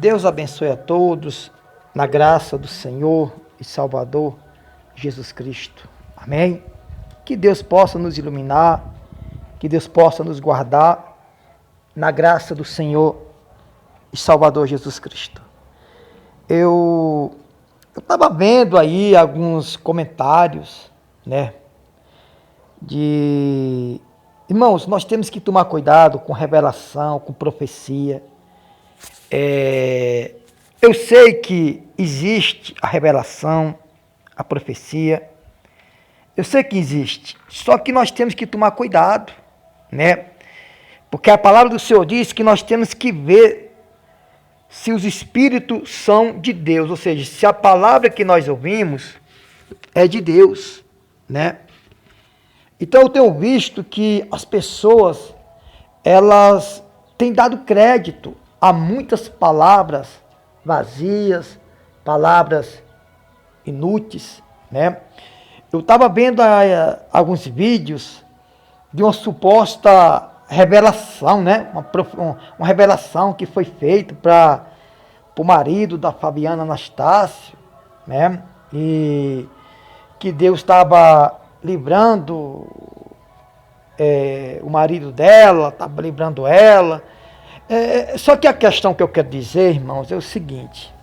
Deus abençoe a todos, na graça do Senhor e Salvador Jesus Cristo. Amém? Que Deus possa nos iluminar, que Deus possa nos guardar, na graça do Senhor e Salvador Jesus Cristo. Eu estava vendo aí alguns comentários, né? Irmãos, nós temos que tomar cuidado com revelação, com profecia. Eu sei que existe a revelação, a profecia. Eu sei que existe, só que nós temos que tomar cuidado, né? Porque a palavra do Senhor diz que nós temos que ver se os espíritos são de Deus, ou seja, se a palavra que nós ouvimos é de Deus, né? Então eu tenho visto que as pessoas, elas têm dado crédito a muitas palavras vazias, palavras inúteis, né? Eu estava vendo alguns vídeos de uma suposta revelação, né? Uma revelação que foi feita para o marido da Fabiana Anastácio, né? E que Deus estava livrando o marido dela, estava livrando ela. Só que a questão que eu quero dizer, irmãos, é o seguinte: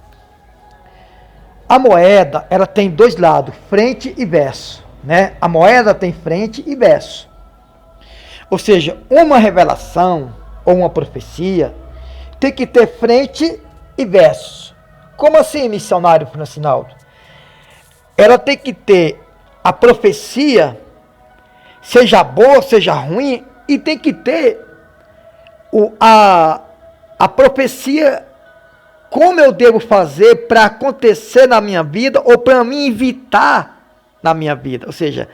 a moeda, ela tem dois lados, frente e verso, né? A moeda tem frente e verso. Ou seja, uma revelação ou uma profecia tem que ter frente e verso. Como assim, missionário Francinaldo? Ela tem que ter a profecia, seja boa, seja ruim, e tem que ter a profecia, como eu devo fazer para acontecer na minha vida ou para me evitar na minha vida. Ou seja,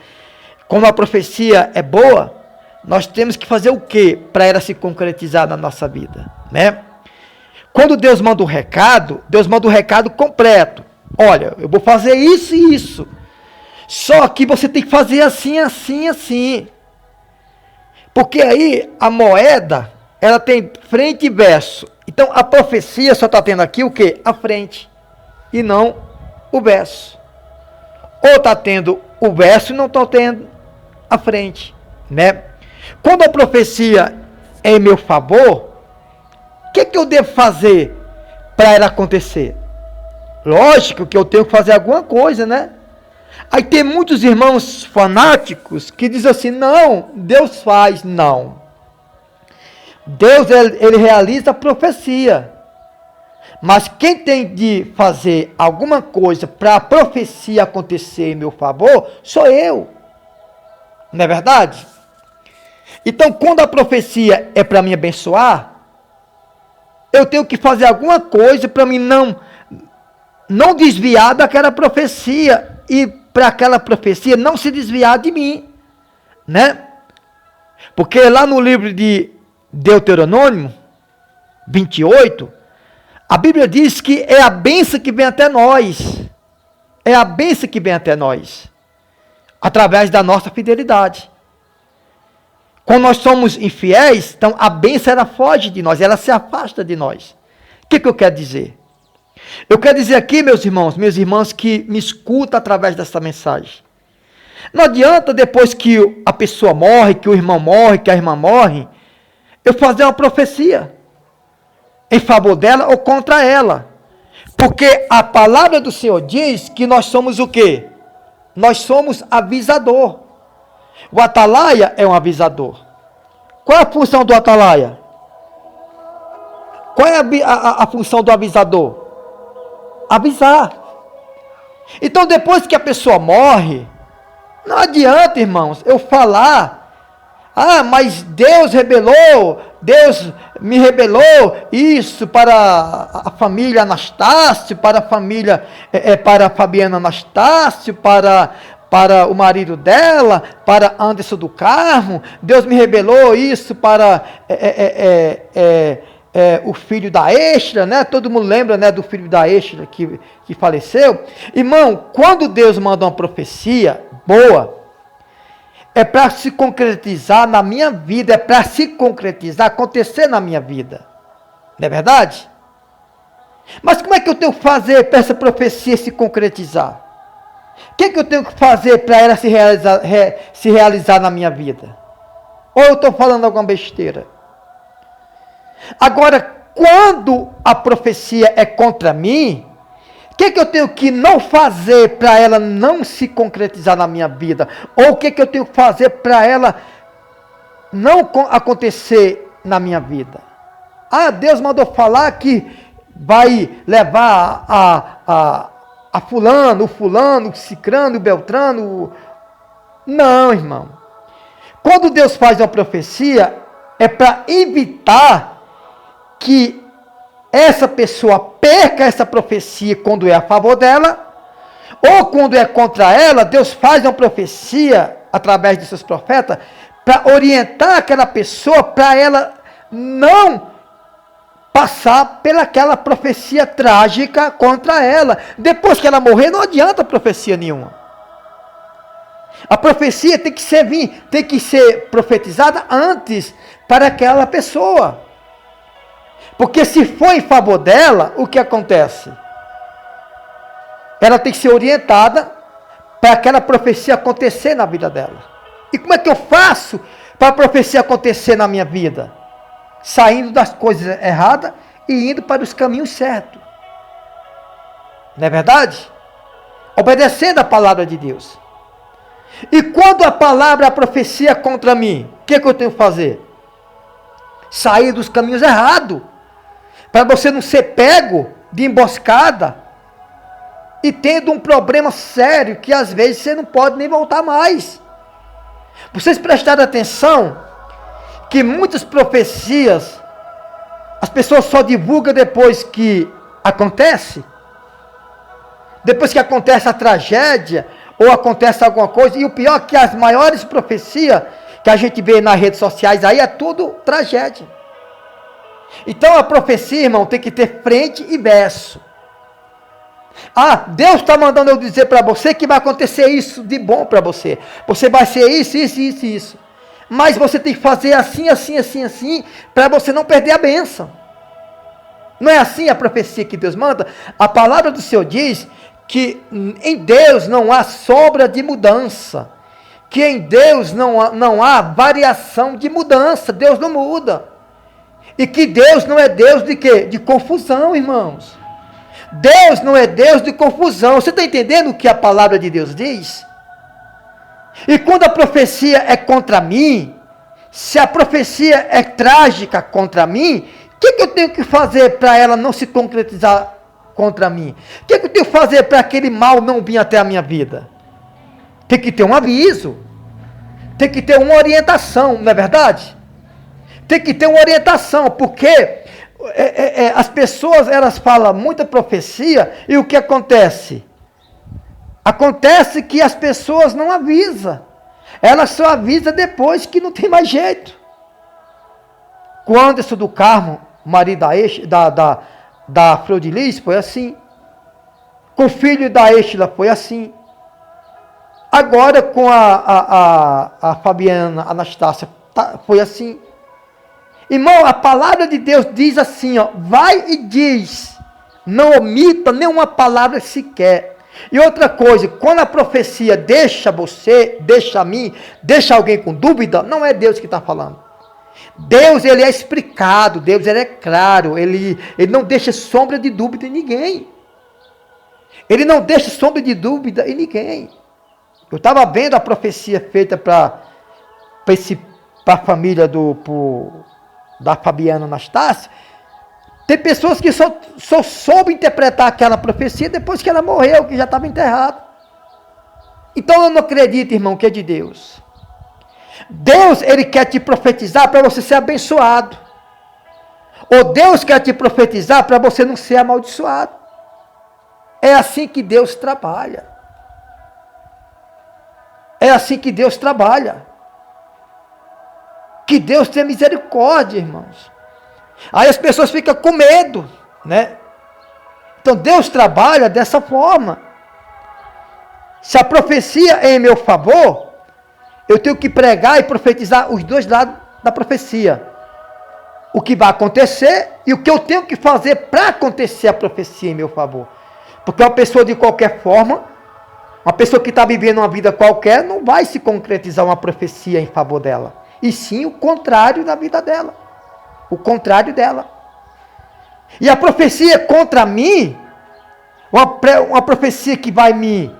quando a profecia é boa, nós temos que fazer o quê para ela se concretizar na nossa vida, né? Quando Deus manda um recado, Deus manda um recado completo. Olha, eu vou fazer isso e isso. Só que você tem que fazer assim, assim, assim. Porque aí a moeda, ela tem frente e verso. Então a profecia só está tendo aqui o quê? A frente e não o verso. Ou está tendo o verso e não está tendo a frente, né? Quando a profecia é em meu favor, o que eu devo fazer para ela acontecer? Lógico que eu tenho que fazer alguma coisa, né? Aí tem muitos irmãos fanáticos que dizem assim: não, Deus faz. Não. Deus, ele realiza a profecia. Mas quem tem de fazer alguma coisa para a profecia acontecer em meu favor, sou eu. Não é verdade? Então, quando a profecia é para me abençoar, eu tenho que fazer alguma coisa para mim não desviar daquela profecia e para aquela profecia não se desviar de mim, né? Porque lá no livro de Deuteronômio 28, a Bíblia diz que é a bênção que vem até nós. É a bênção que vem até nós, através da nossa fidelidade. Quando nós somos infiéis, então a bênção ela foge de nós, ela se afasta de nós. O que eu quero dizer? Eu quero dizer aqui, meus irmãos que me escutam através dessa mensagem. Não adianta depois que a pessoa morre, que o irmão morre, que a irmã morre, eu fazer uma profecia em favor dela ou contra ela. Porque a palavra do Senhor diz que nós somos o quê? Nós somos avisador. O atalaia é um avisador. Qual é a função do atalaia? Qual é a função do avisador? Avisar. Então, depois que a pessoa morre, não adianta, irmãos, eu falar: ah, mas Deus me revelou isso para a família Anastácio, para a família, para a Fabiana Anastácio, para o marido dela, para Anderson do Carmo. Deus me revelou isso para o filho da Extra, né? Todo mundo lembra, né, do filho da Extra que faleceu. Irmão, quando Deus manda uma profecia boa, é para se concretizar na minha vida, é para se concretizar, acontecer na minha vida. Não é verdade? Mas como é que eu tenho que fazer para essa profecia se concretizar? O que eu tenho que fazer para ela se realizar na minha vida? Ou eu estou falando alguma besteira? Agora, quando a profecia é contra mim, o que eu tenho que não fazer para ela não se concretizar na minha vida? Ou o que eu tenho que fazer para ela não acontecer na minha vida? Ah, Deus mandou falar que vai levar a fulano, o cicrano, o beltrano. Não, irmão. Quando Deus faz uma profecia, é para evitar que essa pessoa perca essa profecia quando é a favor dela, ou quando é contra ela. Deus faz uma profecia através de seus profetas para orientar aquela pessoa, para ela não passar pelaquela profecia trágica contra ela. Depois que ela morrer, não adianta profecia nenhuma. A profecia tem que ser profetizada antes para aquela pessoa. Porque se for em favor dela, o que acontece? Ela tem que ser orientada para aquela profecia acontecer na vida dela. E como é que eu faço para a profecia acontecer na minha vida? Saindo das coisas erradas e indo para os caminhos certos. Não é verdade? Obedecendo a palavra de Deus. E quando a palavra, a profecia é contra mim, o que eu tenho que fazer? Sair dos caminhos errados. Para você não ser pego de emboscada e tendo um problema sério que às vezes você não pode nem voltar mais. Vocês prestaram atenção que muitas profecias as pessoas só divulgam depois que acontece? Depois que acontece a tragédia ou acontece alguma coisa. E o pior é que as maiores profecias que a gente vê nas redes sociais aí é tudo tragédia. Então a profecia, irmão, tem que ter frente e verso. Ah, Deus está mandando eu dizer para você que vai acontecer isso de bom para você. Você vai ser isso, isso, isso, isso. Mas você tem que fazer assim, assim, assim, assim, para você não perder a bênção. Não é assim a profecia que Deus manda? A palavra do Senhor diz que em Deus não há sombra de mudança. Que em Deus não há variação de mudança. Deus não muda. E que Deus não é Deus de quê? De confusão, irmãos. Deus não é Deus de confusão. Você está entendendo o que a palavra de Deus diz? E quando a profecia é contra mim, se a profecia é trágica contra mim, o que eu tenho que fazer para ela não se concretizar contra mim? O que eu tenho que fazer para aquele mal não vir até a minha vida? Tem que ter um aviso. Tem que ter uma orientação, não é verdade? Tem que ter uma orientação, porque as pessoas, elas falam muita profecia, e o que acontece? Acontece que as pessoas não avisam. Elas só avisam depois que não tem mais jeito. Com o Anderson do Carmo, marido da Flor de Lis, foi assim. Com o filho da Estela foi assim. Agora com a Fabiana Anastácia foi assim. Irmão, a palavra de Deus diz assim, ó, vai e diz, não omita nenhuma palavra sequer. E outra coisa, quando a profecia deixa você, deixa a mim, deixa alguém com dúvida, não é Deus que está falando. Deus, ele é explicado, Deus, ele é claro, ele não deixa sombra de dúvida em ninguém. Ele não deixa sombra de dúvida em ninguém. Eu estava vendo a profecia feita para a família da Fabiana Anastácia. Tem pessoas que só soube interpretar aquela profecia depois que ela morreu, que já estava enterrada. Então eu não acredito, irmão, que é de Deus. Deus, ele quer te profetizar para você ser abençoado. Ou Deus quer te profetizar para você não ser amaldiçoado. É assim que Deus trabalha. É assim que Deus trabalha. Que Deus tenha misericórdia, irmãos. Aí as pessoas ficam com medo, né? Então Deus trabalha dessa forma. Se a profecia é em meu favor, eu tenho que pregar e profetizar os dois lados da profecia. o que vai acontecer e o que eu tenho que fazer para acontecer a profecia em meu favor. Porque uma pessoa de qualquer forma, uma pessoa que está vivendo uma vida qualquer, não vai se concretizar uma profecia em favor dela. E sim o contrário na vida dela. O contrário dela. E a profecia contra mim, uma profecia que vai me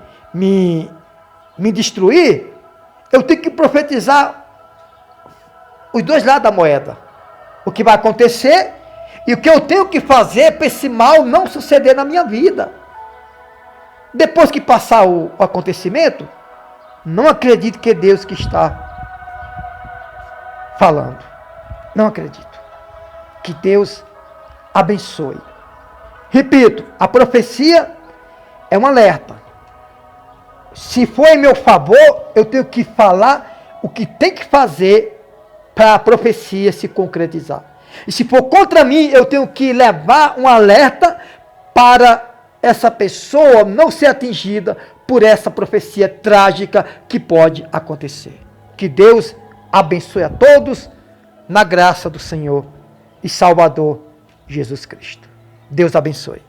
destruir, eu tenho que profetizar os dois lados da moeda. O que vai acontecer e o que eu tenho que fazer para esse mal não suceder na minha vida. Depois que passar o acontecimento, não acredito que é Deus que está falando. Não acredito. Que Deus abençoe. Repito, a profecia é um alerta. Se for em meu favor, eu tenho que falar o que tem que fazer para a profecia se concretizar. E se for contra mim, eu tenho que levar um alerta para essa pessoa não ser atingida por essa profecia trágica que pode acontecer. Que Deus abençoe a todos na graça do Senhor e Salvador Jesus Cristo. Deus abençoe.